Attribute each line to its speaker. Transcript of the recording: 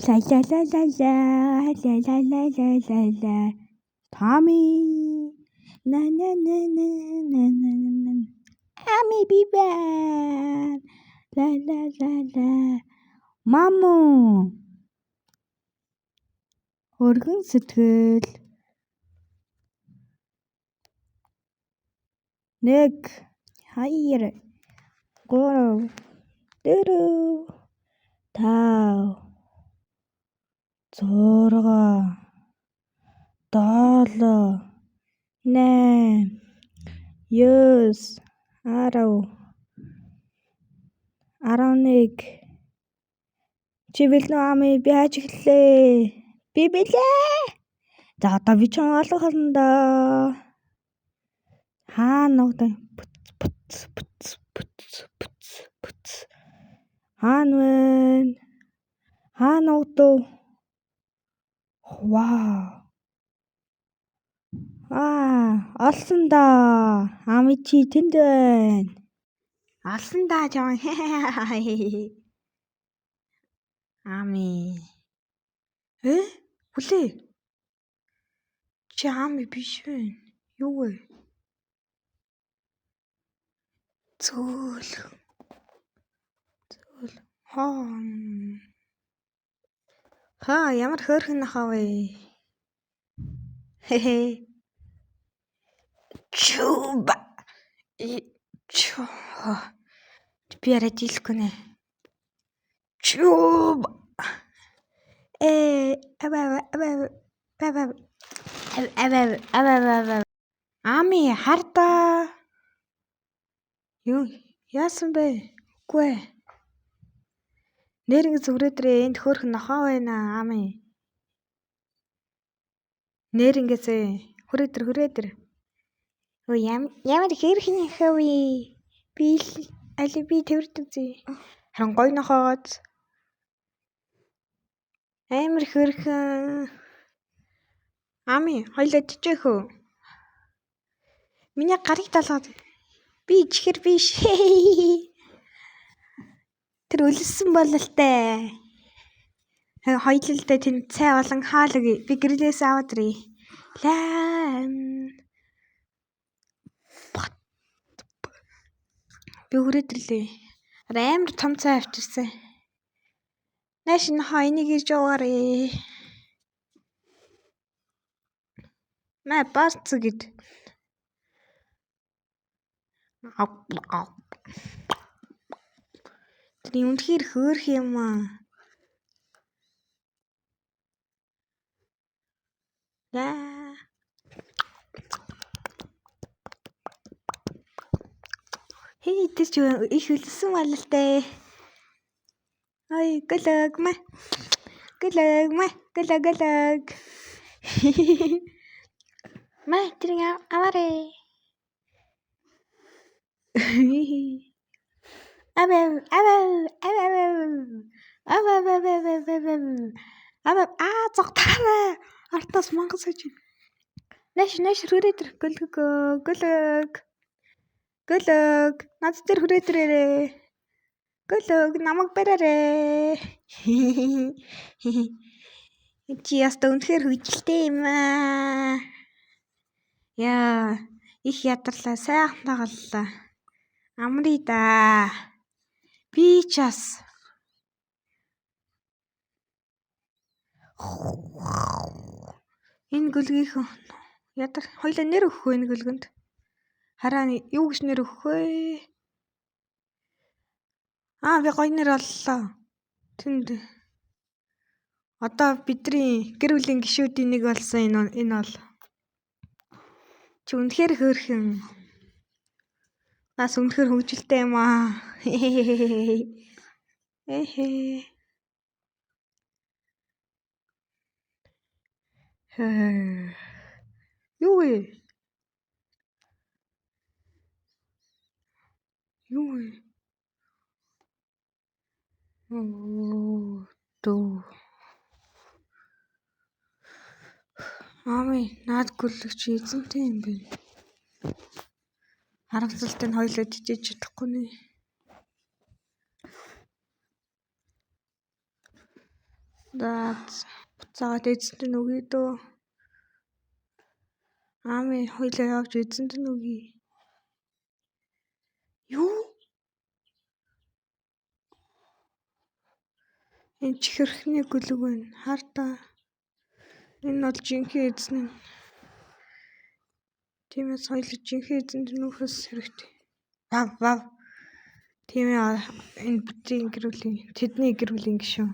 Speaker 1: La la la la la la la la la la la. Tommy. Na na na na na na na. Tommy be back. La la la la. Mamu. Өргөн сэтгэл. 1 2 3 4 5 6 7 8 9 10 11 чи бэлнүү ами би хаач эхэллээ. Би бэлээ. За одоо би ч олох болно да. Ногдоо пүц. Вэн. Ногдоо. Вау. Олсон да. Ами чи тэнд байна. Олсон да жаа. Ами. Хүлээ. Чи ами биш вэ? Юу вэ? Зөөл. Ямар хөөрхөн ахав вэ? Чуба. Би арай дийлэхгүй нэ. Чуба. Ами харда. Юу яасан бэ? Үгүй ээ. Нэрнг зүрээдрээ энд хөөрхөн нохоо байна ами. Нэрнгээсээ хүрээдэр. Ямар хөөрхөн нохоо вэ? Би тэрд үзье. Харин гоё нохоод. Амар хөөрхөн. Ами хоёлоо чижээх үү? Миний гарыг талаад. Би чихэр биш. Тэр өлссөн бололтой. Хоёлоо тэнд цай болон хаалга. Би гэрлээс аваад ирье. Би хүрээдэрлээ. Амар том цай авчирсан. Нааш энийг ирж уугаарай. Бац гэд. Тэр үнэхээр хөөрх юм аа. Тэр ч их өлссөн бололтой. Ой, гэлэг. Тэр аваарэ. Зогтаарай. Артаас мангас гэж. Нэш хүрээдэр гэлэг. Над дээр хүрээдэрээ. Гэлэг намайг бараарэ. Чи яста үнэхээр хүчтэй юм аа. Их ядарлаа, сайхан тагаллаа. Амрий да. Би ч бас. Энэ гөлгийнхөө хоёлаа нэр өгөхгүй энэ гөлгөнд. Хараа юу гэж нэр өгөх вэ? Би гоё нэр оллоо. Тэнд. Одоо бидний гэр бүлийн гишүүдийн нэг болсон энэ бол. Чи үнэхээр хөөрхөн. Нас үнэхээр хөвгөлтэй юм аа. Юу вэ? Ами наад гүлэгч эзэнтэй юм бэ? Харамсалтай нь хоёлоо жижиж чадахгүй нэ. Буцаагаад эзэнт нь өгье дөө. Аами хоёлаа явж эзэнт нь өгье. Юу? Энэ чихэрхний гүлэг байна. Хар та. Энэ бол жинхэнэ эзэн нь. Тиймээс хоёлаа жинхэнэ эзэнт нь өгөхөөс хэрэгтэй. Вав. Тийм ээ, энэ бүтэн гэр бүлийн тэдний гэр бүлийн гишүүн.